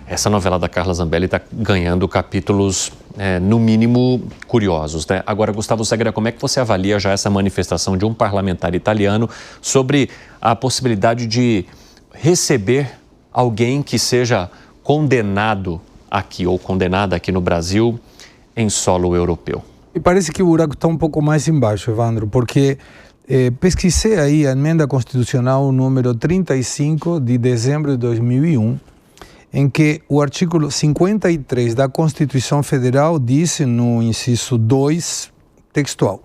Essa novela da Carla Zambelli está ganhando capítulos, no mínimo, curiosos, né? Agora, Gustavo Segre, como é que você avalia já essa manifestação de um parlamentar italiano sobre a possibilidade de receber alguém que seja condenado aqui ou condenada aqui no Brasil em solo europeu? E parece que o buraco está um pouco mais embaixo, Evandro, porque pesquisei aí a emenda constitucional número 35 de dezembro de 2001, em que o artigo 53 da Constituição Federal disse no inciso 2, textual,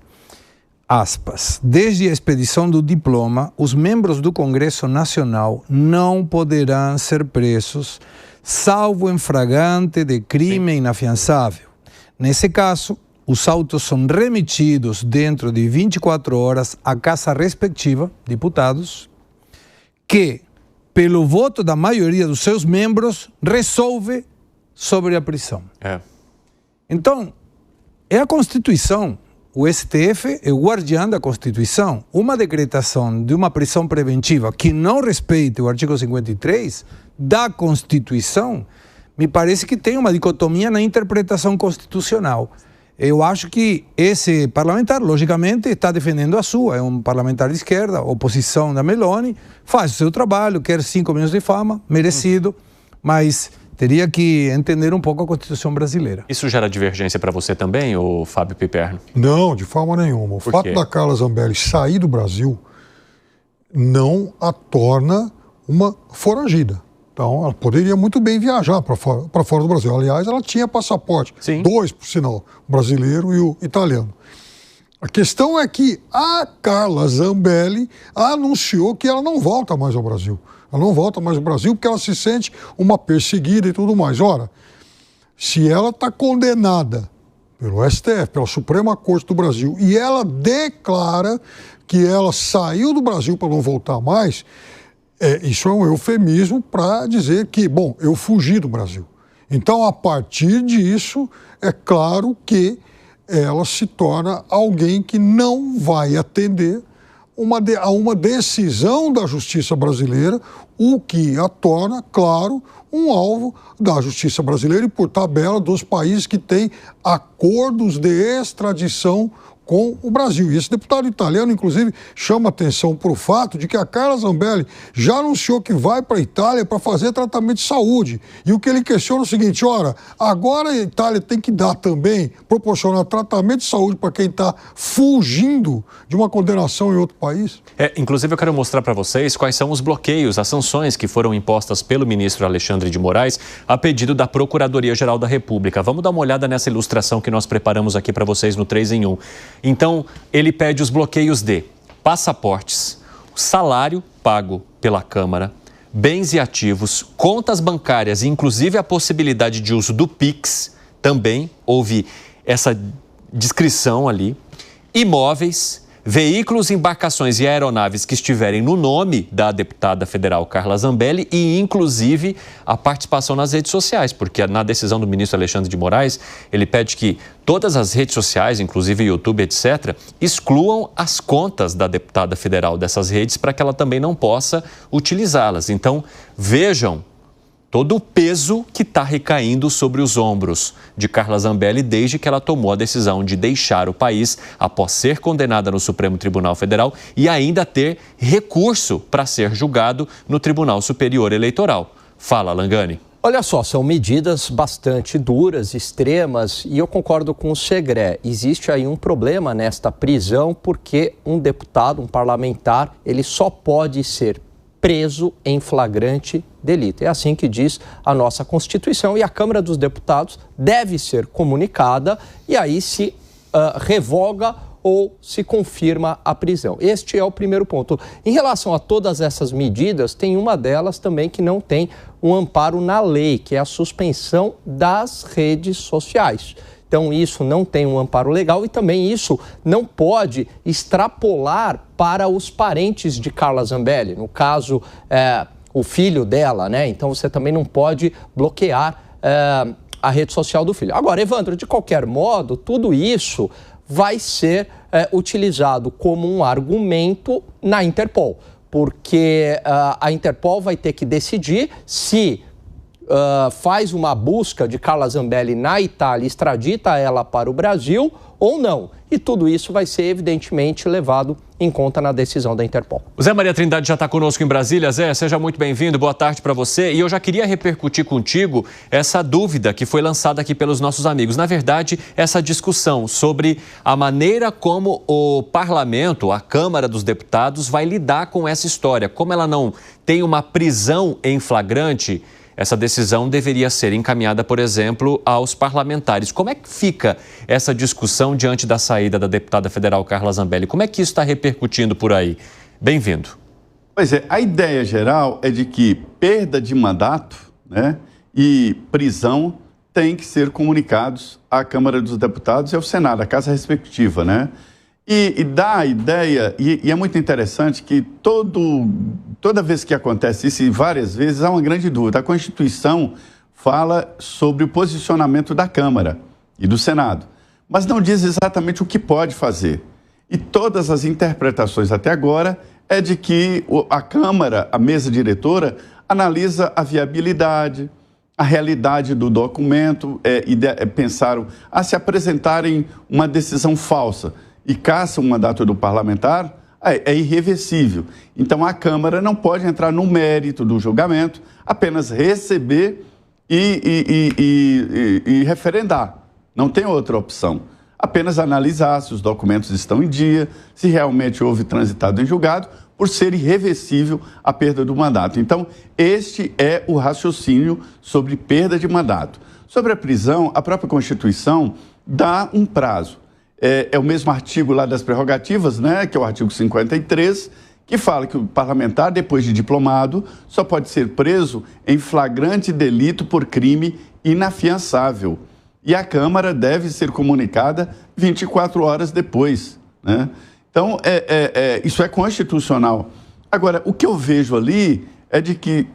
aspas, desde a expedição do diploma, os membros do Congresso Nacional não poderão ser presos, salvo em flagrante de crime inafiançável. Nesse caso, os autos são remetidos dentro de 24 horas à casa respectiva, deputados, que, pelo voto da maioria dos seus membros, resolve sobre a prisão. Então, é a Constituição. O STF é o guardião da Constituição. Uma decretação de uma prisão preventiva que não respeite o artigo 53 da Constituição, me parece que tem uma dicotomia na interpretação constitucional. Eu acho que esse parlamentar, logicamente, está defendendo a sua. É um parlamentar de esquerda, oposição da Meloni, faz o seu trabalho, quer 5 minutos de fama, merecido, mas teria que entender um pouco a Constituição brasileira. Isso gera divergência para você também, ou Fábio Piperno? Não, de forma nenhuma. O fato da Carla Zambelli sair do Brasil não a torna uma foragida. Então, ela poderia muito bem viajar para fora do Brasil. Aliás, ela tinha passaporte. Sim. 2, por sinal, o brasileiro e o italiano. A questão é que a Carla Zambelli anunciou que ela não volta mais ao Brasil. Ela não volta mais ao Brasil porque ela se sente uma perseguida e tudo mais. Ora, se ela está condenada pelo STF, pela Suprema Corte do Brasil, e ela declara que ela saiu do Brasil para não voltar mais, isso é um eufemismo para dizer que, bom, eu fugi do Brasil. Então, a partir disso, é claro que ela se torna alguém que não vai atender a uma decisão da justiça brasileira, o que a torna, claro, um alvo da justiça brasileira e, por tabela, dos países que têm acordos de extradição com o Brasil. E esse deputado italiano, inclusive, chama atenção para o fato de que a Carla Zambelli já anunciou que vai para a Itália para fazer tratamento de saúde. E o que ele questiona é o seguinte, ora, agora a Itália tem que dar também, proporcionar tratamento de saúde para quem está fugindo de uma condenação em outro país? Inclusive, eu quero mostrar para vocês quais são os bloqueios, as sanções que foram impostas pelo ministro Alexandre de Moraes a pedido da Procuradoria-Geral da República. Vamos dar uma olhada nessa ilustração que nós preparamos aqui para vocês no 3 em 1. Então, ele pede os bloqueios de passaportes, salário pago pela Câmara, bens e ativos, contas bancárias, inclusive a possibilidade de uso do Pix, também houve essa descrição ali, imóveis, veículos, embarcações e aeronaves que estiverem no nome da deputada federal Carla Zambelli e, inclusive, a participação nas redes sociais, porque na decisão do ministro Alexandre de Moraes, ele pede que todas as redes sociais, inclusive YouTube, etc., excluam as contas da deputada federal dessas redes para que ela também não possa utilizá-las. Então, vejam todo o peso que está recaindo sobre os ombros de Carla Zambelli desde que ela tomou a decisão de deixar o país após ser condenada no Supremo Tribunal Federal e ainda ter recurso para ser julgado no Tribunal Superior Eleitoral. Fala, Langani. Olha só, são medidas bastante duras, extremas, e eu concordo com o Segré. Existe aí um problema nesta prisão porque um deputado, um parlamentar, ele só pode ser preso em flagrante delito. É assim que diz a nossa Constituição e a Câmara dos Deputados deve ser comunicada e aí se revoga ou se confirma a prisão. Este é o primeiro ponto. Em relação a todas essas medidas, tem uma delas também que não tem um amparo na lei, que é a suspensão das redes sociais. Então, isso não tem um amparo legal e também isso não pode extrapolar para os parentes de Carla Zambelli. No caso, o filho dela, né? Então, você também não pode bloquear a rede social do filho. Agora, Evandro, de qualquer modo, tudo isso vai ser utilizado como um argumento na Interpol, porque a Interpol vai ter que decidir se faz uma busca de Carla Zambelli na Itália, extradita ela para o Brasil ou não. E tudo isso vai ser, evidentemente, levado em conta na decisão da Interpol. O Zé Maria Trindade já está conosco em Brasília. Zé, seja muito bem-vindo, boa tarde para você. E eu já queria repercutir contigo essa dúvida que foi lançada aqui pelos nossos amigos. Na verdade, essa discussão sobre a maneira como o parlamento, a Câmara dos Deputados, vai lidar com essa história. Como ela não tem uma prisão em flagrante, essa decisão deveria ser encaminhada, por exemplo, aos parlamentares. Como é que fica essa discussão diante da saída da deputada federal Carla Zambelli? Como é que isso está repercutindo por aí? Bem-vindo. Pois é, a ideia geral é de que perda de mandato, né, e prisão têm que ser comunicados à Câmara dos Deputados e ao Senado, à casa respectiva, né? E dá a ideia, e é muito interessante que toda vez que acontece isso, e várias vezes, há uma grande dúvida. A Constituição fala sobre o posicionamento da Câmara e do Senado, mas não diz exatamente o que pode fazer. E todas as interpretações até agora é de que a Câmara, a mesa diretora, analisa a viabilidade, a realidade do documento, pensaram se apresentarem uma decisão falsa e caça o mandato do parlamentar, é irreversível. Então, a Câmara não pode entrar no mérito do julgamento, apenas receber e referendar. Não tem outra opção. Apenas analisar se os documentos estão em dia, se realmente houve transitado em julgado, por ser irreversível a perda do mandato. Então, este é o raciocínio sobre perda de mandato. Sobre a prisão, a própria Constituição dá um prazo. É o mesmo artigo lá das prerrogativas, né, que é o artigo 53, que fala que o parlamentar, depois de diplomado, só pode ser preso em flagrante delito por crime inafiançável. E a Câmara deve ser comunicada 24 horas depois, né? Então, isso é constitucional. Agora, o que eu vejo ali é de que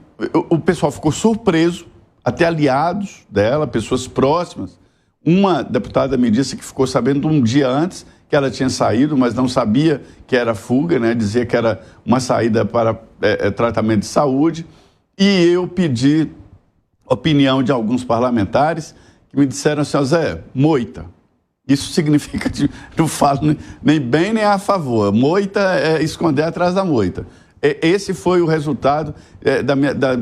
o pessoal ficou surpreso, até aliados dela, pessoas próximas. Uma deputada me disse que ficou sabendo um dia antes que ela tinha saído, mas não sabia que era fuga, né? Dizia que era uma saída para tratamento de saúde. E eu pedi opinião de alguns parlamentares que me disseram assim, Zé, moita. Isso significa que não falo nem bem nem a favor. Moita é esconder atrás da moita. Esse foi o resultado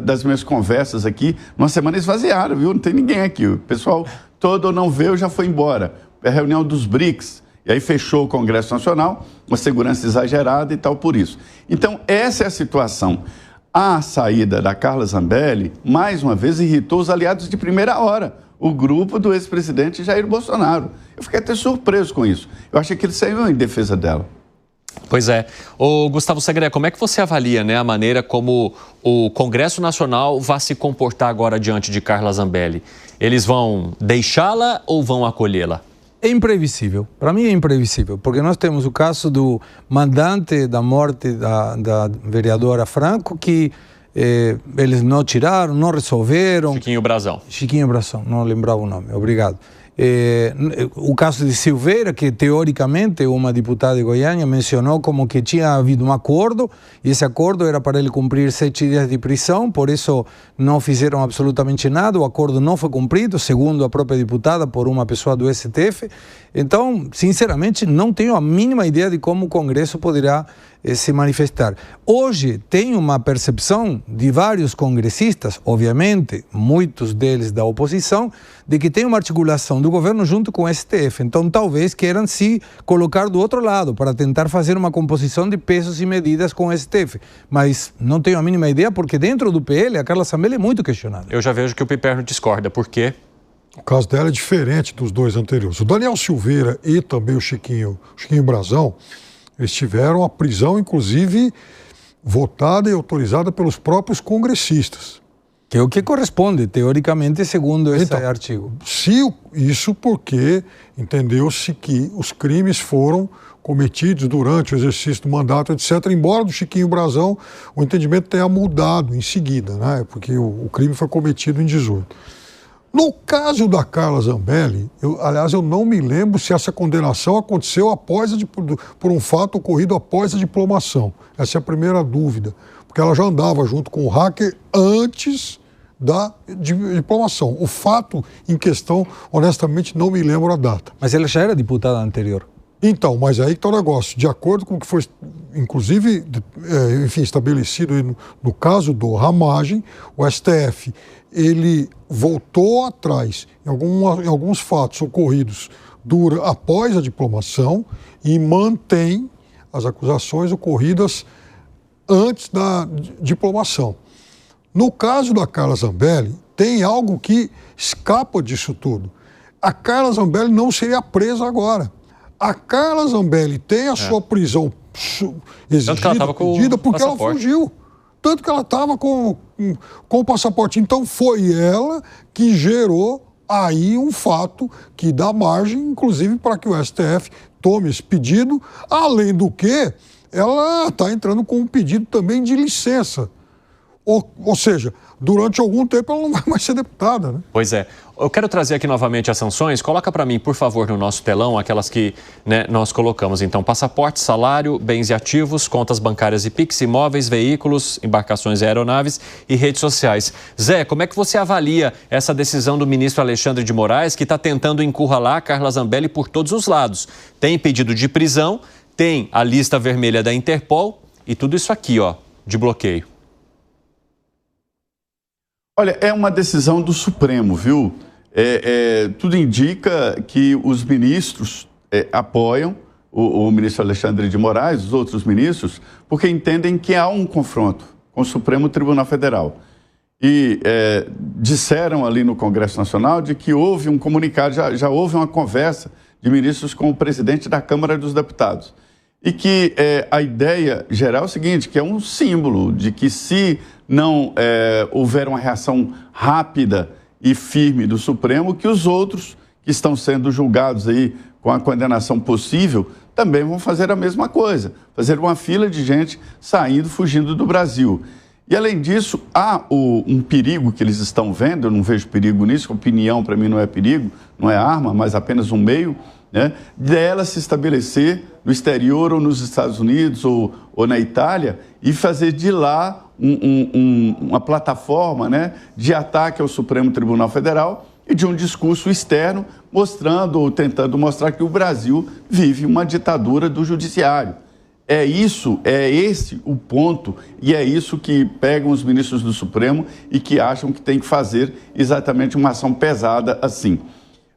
das minhas conversas aqui. Uma semana esvaziada, viu? Não tem ninguém aqui. O pessoal todo não veio, já foi embora. É a reunião dos BRICS. E aí fechou o Congresso Nacional, uma segurança exagerada e tal por isso. Então, essa é a situação. A saída da Carla Zambelli, mais uma vez, irritou os aliados de primeira hora. O grupo do ex-presidente Jair Bolsonaro. Eu fiquei até surpreso com isso. Eu achei que ele saiu em defesa dela. Pois é. Ô, Gustavo Segré, como é que você avalia, né, a maneira como o Congresso Nacional vai se comportar agora diante de Carla Zambelli? Eles vão deixá-la ou vão acolhê-la? É imprevisível. Para mim é imprevisível, porque nós temos o caso do mandante da morte da vereadora Franco, que eles não tiraram, não resolveram. Chiquinho Brazão. Chiquinho Brazão, não lembrava o nome, obrigado. O caso de Silveira, que teoricamente uma diputada de Goiânia mencionou como que tinha havido um acordo, e esse acordo era para ele cumprir 7 dias de prisão, por isso não fizeram absolutamente nada, o acordo não foi cumprido, segundo a própria diputada, por uma pessoa do STF. Então, sinceramente, não tenho a mínima ideia de como o Congresso poderá se manifestar. Hoje tem uma percepção de vários congressistas, obviamente, muitos deles da oposição, de que tem uma articulação do governo junto com o STF. Então, talvez queiram se colocar do outro lado para tentar fazer uma composição de pesos e medidas com o STF. Mas não tenho a mínima ideia, porque dentro do PL, a Carla Zambelli é muito questionada. Eu já vejo que o Piperno discorda. Por quê? O caso dela é diferente dos dois anteriores. O Daniel Silveira e também o Chiquinho Brazão, eles tiveram a prisão, inclusive, votada e autorizada pelos próprios congressistas. Que é o que corresponde, teoricamente, segundo esse artigo. Isso porque entendeu-se que os crimes foram cometidos durante o exercício do mandato, etc., embora do Chiquinho Brazão o entendimento tenha mudado em seguida, né? Porque o crime foi cometido em 18. No caso da Carla Zambelli, aliás, eu não me lembro se essa condenação aconteceu por um fato ocorrido após a diplomação. Essa é a primeira dúvida, porque ela já andava junto com o hacker antes da diplomação. O fato em questão, honestamente, não me lembro a data. Mas ela já era diputada anterior. Então, mas aí que está o negócio. De acordo com o que foi, inclusive, estabelecido no caso do Ramagem, o STF, ele voltou atrás em alguns fatos ocorridos após a diplomação e mantém as acusações ocorridas antes da diplomação. No caso da Carla Zambelli, tem algo que escapa disso tudo. A Carla Zambelli não seria presa agora. A Carla Zambelli tem a sua prisão exigida, pedida, porque ela fugiu. Tanto que ela estava com o passaporte. Então foi ela que gerou aí um fato que dá margem, inclusive, para que o STF tome esse pedido, além do que ela está entrando com um pedido também de licença. Ou seja, durante algum tempo ela não vai mais ser deputada, né? Pois é. Eu quero trazer aqui novamente as sanções. Coloca para mim, por favor, no nosso telão, aquelas que nós colocamos. Então, passaporte, salário, bens e ativos, contas bancárias e Pix, imóveis, veículos, embarcações e aeronaves e redes sociais. Zé, como é que você avalia essa decisão do ministro Alexandre de Moraes, que está tentando encurralar a Carla Zambelli por todos os lados? Tem pedido de prisão, tem a lista vermelha da Interpol e tudo isso aqui, ó, de bloqueio. Olha, é uma decisão do Supremo, viu? Tudo indica que os ministros apoiam o ministro Alexandre de Moraes, os outros ministros, porque entendem que há um confronto com o Supremo Tribunal Federal. E disseram ali no Congresso Nacional de que houve um comunicado, já houve uma conversa de ministros com o presidente da Câmara dos Deputados. E que a ideia geral é o seguinte, que é um símbolo de que se não houver uma reação rápida e firme do Supremo, que os outros que estão sendo julgados aí com a condenação possível também vão fazer a mesma coisa, fazer uma fila de gente saindo, fugindo do Brasil. E além disso, há um perigo que eles estão vendo, eu não vejo perigo nisso, opinião para mim não é perigo, não é arma, mas apenas um meio, né, dela se estabelecer no exterior ou nos Estados Unidos ou na Itália e fazer de lá uma plataforma, né, de ataque ao Supremo Tribunal Federal e de um discurso externo mostrando ou tentando mostrar que o Brasil vive uma ditadura do judiciário. É esse o ponto e é isso que pegam os ministros do Supremo e que acham que tem que fazer exatamente uma ação pesada assim.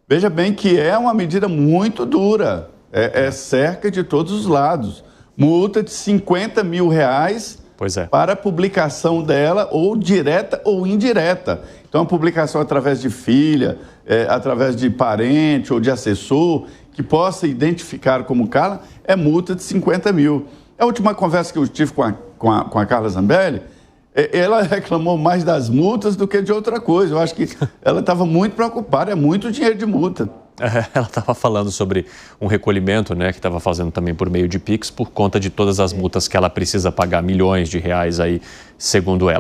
Veja bem que é uma medida muito dura, é cerca de todos os lados. Multa de R$50 mil para a publicação dela, ou direta ou indireta. Então, a publicação através de filha, através de parente ou de assessor, que possa identificar como Carla, é multa de R$50 mil. A última conversa que eu tive com a Carla Zambelli, ela reclamou mais das multas do que de outra coisa. Eu acho que ela estava muito preocupada, é muito dinheiro de multa. Ela estava falando sobre um recolhimento, né, que estava fazendo também por meio de Pix, por conta de todas as multas que ela precisa pagar, milhões de reais aí, segundo ela.